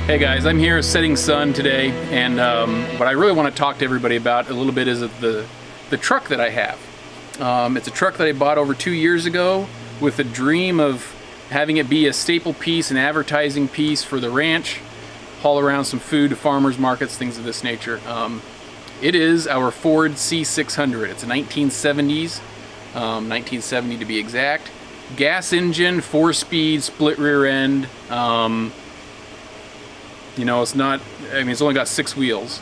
Hey guys, I'm here setting sun today, and what I really want to talk to everybody about a little bit is the truck that I have. It's a truck that I bought over 2 years ago with a dream of having it be a staple piece, an advertising piece for the ranch, haul around some food to farmers markets, things of this nature. It is our Ford C600. It's a 1970s, 1970 to be exact. Gas engine, 4-speed, split rear end. You know, it's not, I mean, it's only got 6 wheels.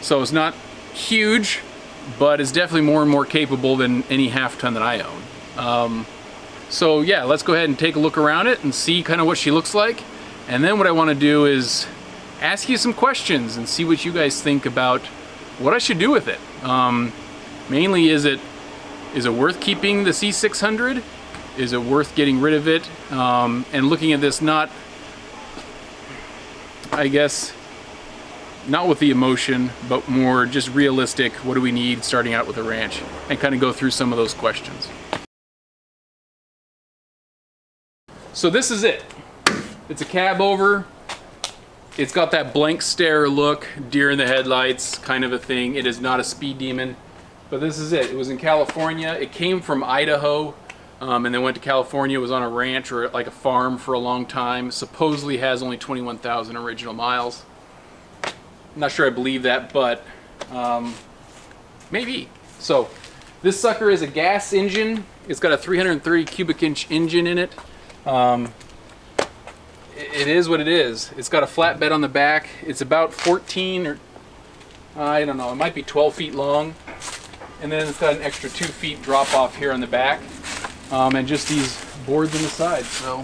So it's not huge, but it's definitely more and more capable than any half-ton that I own. So yeah, let's go ahead and take a look around it and see kind of what she looks like. And then what I want to do is ask you some questions and see what you guys think about what I should do with it. Mainly, is it worth keeping the C600? Is it worth getting rid of it? And looking at this, not, I guess, not with the emotion, but more just realistic. What do we need starting out with a ranch? And kind of go through some of those questions. So this is it. It's a cab over. It's got that blank stare look, deer in the headlights kind of a thing. It is not a speed demon, but this is it. It was in California. It came from Idaho. And then went to California, was on a ranch or like a farm for a long time. Supposedly has only 21,000 original miles. I'm not sure I believe that, but maybe. So this sucker is a gas engine. It's got a 330 cubic inch engine in it. It is what it is. It's got a flatbed on the back. It's about 14 or I don't know, it might be 12 feet long. And then it's got an extra 2 feet drop off here on the back. And just these boards on the side, so,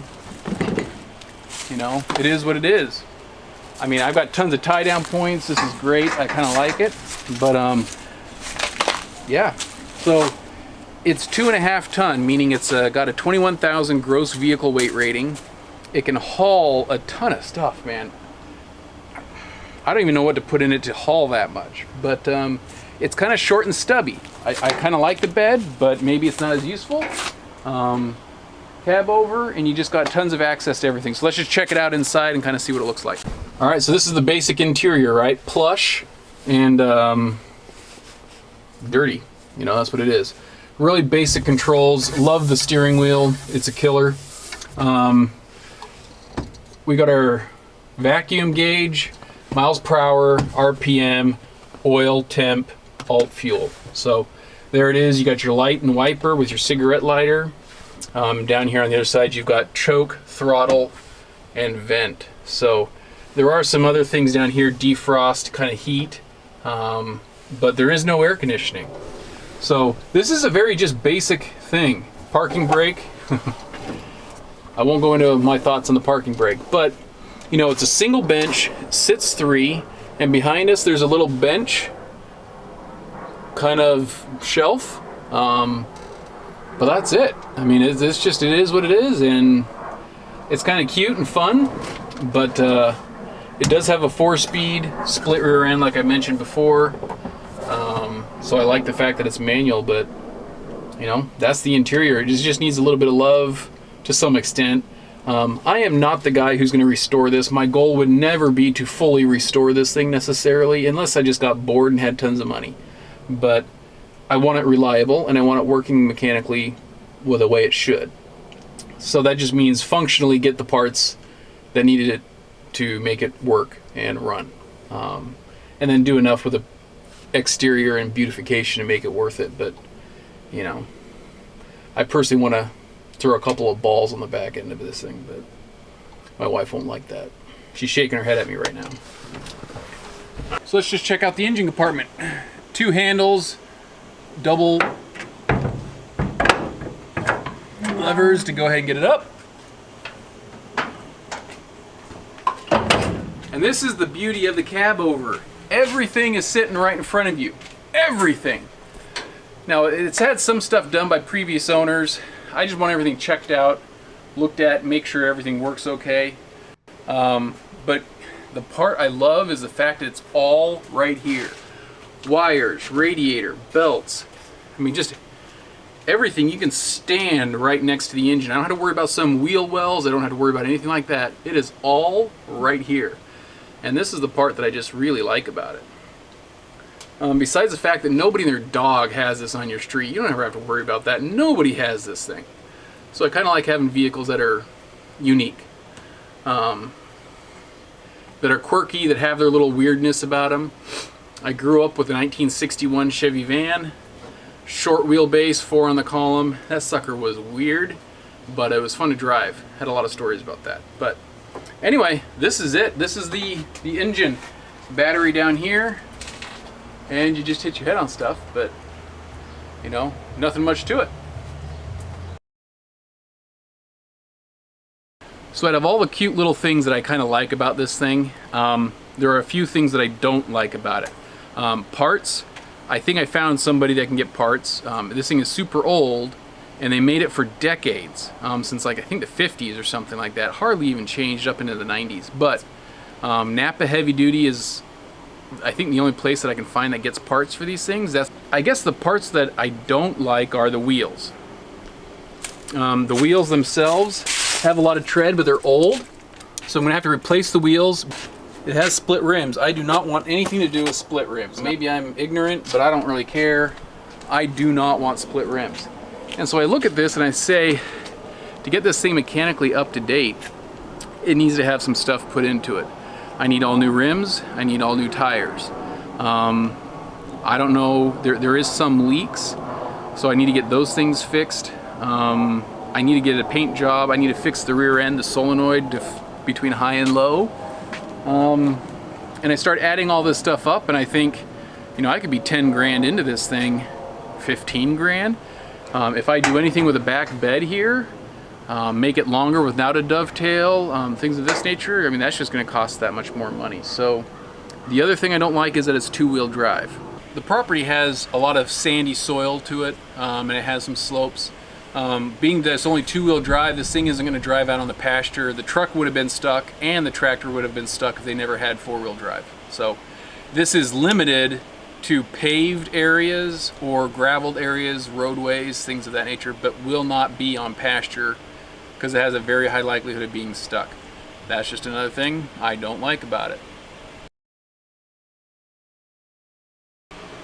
you know, it is what it is. I mean, I've got tons of tie down points. This is great. I kind of like it, but yeah. So it's 2.5 ton, meaning it's got a 21,000 gross vehicle weight rating. It can haul a ton of stuff, man. I don't even know what to put in it to haul that much, but it's kind of short and stubby. I kind of like the bed, but maybe it's not as useful. Cab over, and you just got tons of access to everything. So let's just check it out inside and kind of see what it looks like. All right, so this is the basic interior, right? Plush and dirty. You know, that's what it is. Really basic controls. Love the steering wheel. It's a killer. We got our vacuum gauge, miles per hour, RPM, oil, temp, alt fuel. So there it is. You got your light and wiper with your cigarette lighter. Down here on the other side, you've got choke, throttle, and vent. So there are some other things down here, defrost, kind of heat, but there is no air conditioning. So this is a very just basic thing. Parking brake. I won't go into my thoughts on the parking brake, but you know, it's a single bench, sits 3, and behind us there's a little bench kind of shelf, but that's it. I mean, it's just, it is what it is, and it's kind of cute and fun, but it does have a 4-speed split rear end like I mentioned before, so I like the fact that it's manual, but you know, that's the interior. It just needs a little bit of love to some extent. I am not the guy who's going to restore this. My goal would never be to fully restore this thing necessarily, unless I just got bored and had tons of money. But I want it reliable, and I want it working mechanically with the way it should. So that just means functionally get the parts that needed it to make it work and run. And then do enough with the exterior and beautification to make it worth it. But, you know, I personally want to throw a couple of balls on the back end of this thing, but my wife won't like that. She's shaking her head at me right now. So let's just check out the engine compartment. 2 handles, double levers to go ahead and get it up. And this is the beauty of the cab over. Everything is sitting right in front of you. Everything. Now, it's had some stuff done by previous owners. I just want everything checked out, looked at, make sure everything works okay. But the part I love is the fact that it's all right here. Wires, radiator, belts. I mean, just everything, you can stand right next to the engine. I don't have to worry about some wheel wells. I don't have to worry about anything like that. It is all right here. And this is the part that I just really like about it. Besides the fact that nobody and their dog has this on your street, you don't ever have to worry about that. Nobody has this thing. So I kind of like having vehicles that are unique, that are quirky, that have their little weirdness about them. I grew up with a 1961 Chevy van, short wheelbase, 4 on the column. That sucker was weird, but it was fun to drive. Had a lot of stories about that. But anyway, this is it. This is the engine. Battery down here, and you just hit your head on stuff, but you know, nothing much to it. So out of all the cute little things that I kind of like about this thing, there are a few things that I don't like about it. Parts, I think I found somebody that can get parts. This thing is super old, and they made it for decades, since like I think the 50s or something like that. Hardly even changed up into the 90s. But Napa Heavy Duty is, I think, the only place that I can find that gets parts for these things. I guess the parts that I don't like are the wheels. The wheels themselves have a lot of tread, but they're old, so I'm gonna have to replace the wheels. It has split rims. I do not want anything to do with split rims. Maybe I'm ignorant, but I don't really care. I do not want split rims. And so I look at this and I say, to get this thing mechanically up to date, it needs to have some stuff put into it. I need all new rims, I need all new tires. I don't know, there is some leaks, so I need to get those things fixed. I need to get a paint job. I need to fix the rear end, the solenoid between high and low. And I start adding all this stuff up, and I think, you know, I could be 10 grand into this thing, 15 grand. If I do anything with a back bed here, make it longer without a dovetail, things of this nature, I mean, that's just gonna cost that much more money. So the other thing I don't like is that it's 2-wheel drive. The property has a lot of sandy soil to it, and it has some slopes. Being that it's only 2-wheel drive, this thing isn't going to drive out on the pasture. The truck would have been stuck, and the tractor would have been stuck if they never had 4-wheel drive. So this is limited to paved areas or graveled areas, roadways, things of that nature, but will not be on pasture because it has a very high likelihood of being stuck. That's just another thing I don't like about it.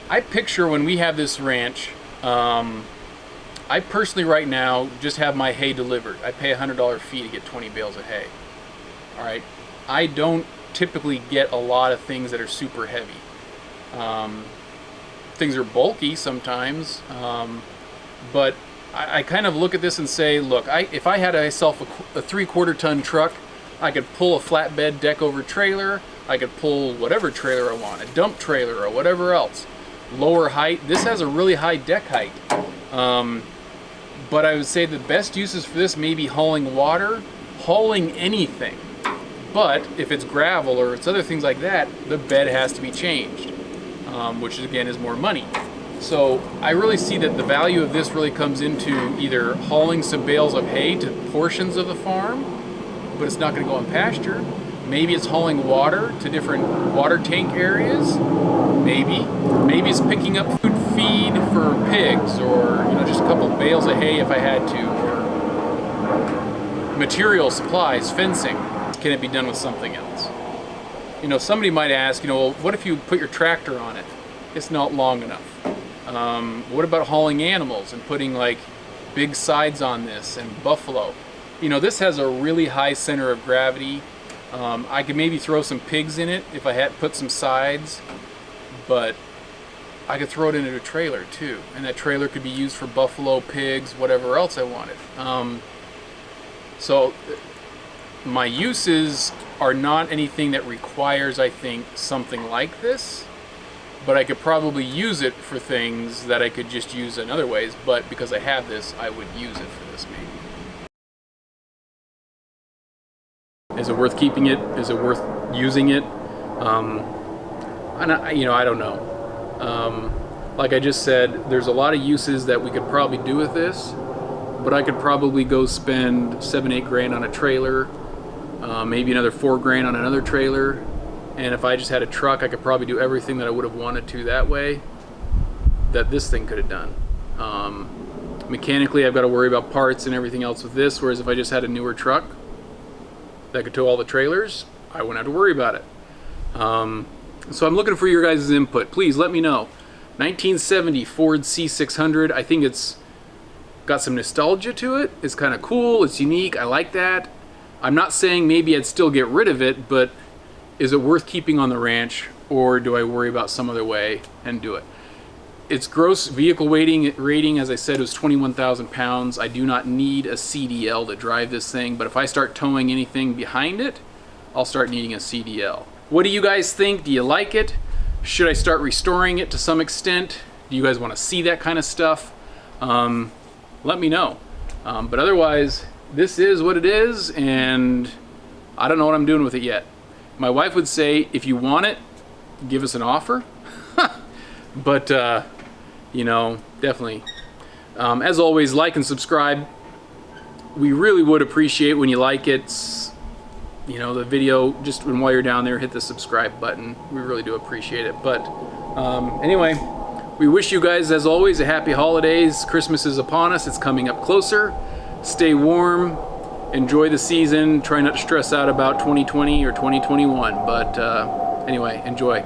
I picture when we have this ranch, I personally right now just have my hay delivered. I pay a $100 fee to get 20 bales of hay. All right. I don't typically get a lot of things that are super heavy. Things are bulky sometimes, but I kind of look at this and say, look, if I had myself a 3/4 ton truck, I could pull a flatbed deck over trailer. I could pull whatever trailer I want, a dump trailer or whatever else. Lower height. This has a really high deck height. But I would say the best uses for this may be hauling water, hauling anything. But if it's gravel or it's other things like that, the bed has to be changed, which again is more money. So I really see that the value of this really comes into either hauling some bales of hay to portions of the farm, but it's not going to go on pasture. Maybe it's hauling water to different water tank areas. Maybe it's picking up food feed for pigs, or you know, just a couple of bales of hay if I had to, or material supplies, fencing. Can it be done with something else? You know, somebody might ask, you know, well, what if you put your tractor on it? It's not long enough. What about hauling animals and putting like big sides on this and buffalo? You know, this has a really high center of gravity. I could maybe throw some pigs in it if I had put some sides, but I could throw it into a trailer too, and that trailer could be used for buffalo, pigs, whatever else I wanted. So my uses are not anything that requires, I think, something like this, but I could probably use it for things that I could just use in other ways, but because I have this, I would use it for this maybe. Is it worth keeping it? Is it worth using it? I don't know. Like I just said, there's a lot of uses that we could probably do with this, but I could probably go spend 7-8 grand on a trailer, maybe another 4 grand on another trailer, and if I just had a truck, I could probably do everything that I would have wanted to that way that this thing could have done. Mechanically, I've got to worry about parts and everything else with this, whereas if I just had a newer truck that could tow all the trailers, I wouldn't have to worry about it. So I'm looking for your guys' input. Please let me know. 1970 Ford C600. I think it's got some nostalgia to it. It's kind of cool. It's unique. I like that. I'm not saying maybe I'd still get rid of it, but is it worth keeping on the ranch, or do I worry about some other way and do it? Its gross vehicle rating, as I said, was 21,000 pounds. I do not need a CDL to drive this thing, but if I start towing anything behind it, I'll start needing a CDL. What do you guys think? Do you like it? Should I start restoring it to some extent? Do you guys want to see that kind of stuff? Let me know. But otherwise, this is what it is, and I don't know what I'm doing with it yet. My wife would say, if you want it, give us an offer. But, you know, definitely. As always, like and subscribe. We really would appreciate when you like it. You know, the video, just while you're down there, hit the subscribe button. We really do appreciate it. But anyway, we wish you guys, as always, a happy holidays. Christmas is upon us. It's coming up closer. Stay warm. Enjoy the season. Try not to stress out about 2020 or 2021. But anyway, enjoy.